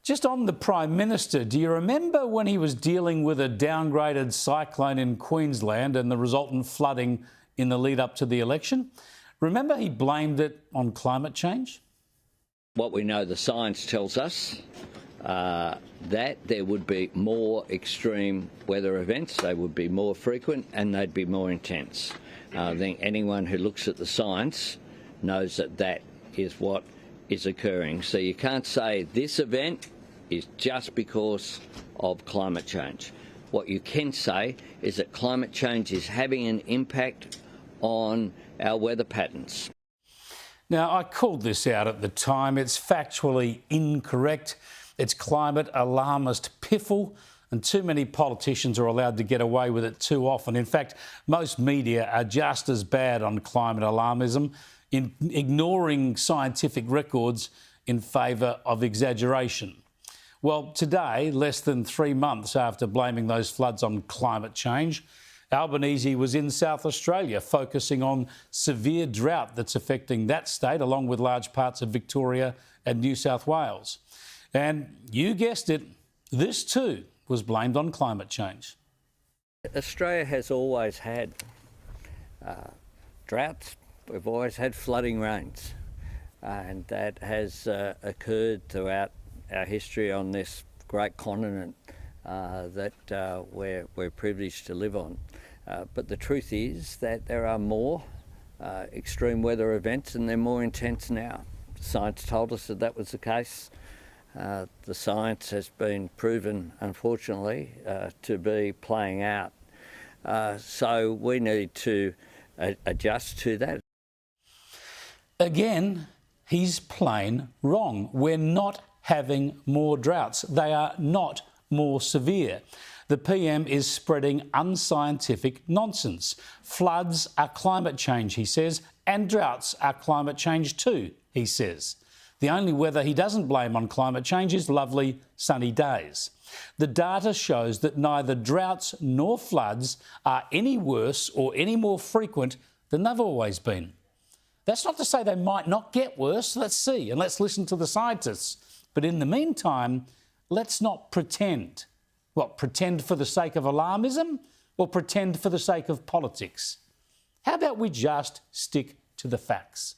Just on the Prime Minister, do you remember when he was dealing with a downgraded cyclone in Queensland and the resultant flooding in the lead up to the election? Remember he blamed it on climate change? What we know, the science tells us that there would be more extreme weather events, they would be more frequent and they'd be more intense. I think anyone who looks at the science knows that that is what is occurring. So you can't say this event is just because of climate change. What you can say is that climate change is having an impact on our weather patterns. Now, I called this out at the time. It's factually incorrect. It's climate alarmist piffle, and too many politicians are allowed to get away with it too often. In fact, most media are just as bad on climate alarmism, in ignoring scientific records in favour of exaggeration. Well, today, less than 3 months after blaming those floods on climate change, Albanese was in South Australia focusing on severe drought that's affecting that state, along with large parts of Victoria and New South Wales. And you guessed it, this too was blamed on climate change. Australia has always had droughts. We've always had flooding rains, and that has occurred throughout our history on this great continent that we're privileged to live on. But the truth is that there are more extreme weather events and they're more intense now. Science told us that that was the case. The science has been proven, unfortunately, to be playing out. So we need to adjust to that. Again, he's plain wrong. We're not having more droughts. They are not more severe. The PM is spreading unscientific nonsense. Floods are climate change, he says, and droughts are climate change too, he says. The only weather he doesn't blame on climate change is lovely sunny days. The data shows that neither droughts nor floods are any worse or any more frequent than they've always been. That's not to say they might not get worse. Let's see, and let's listen to the scientists. But in the meantime, let's not pretend. What, pretend for the sake of alarmism or pretend for the sake of politics? How about we just stick to the facts?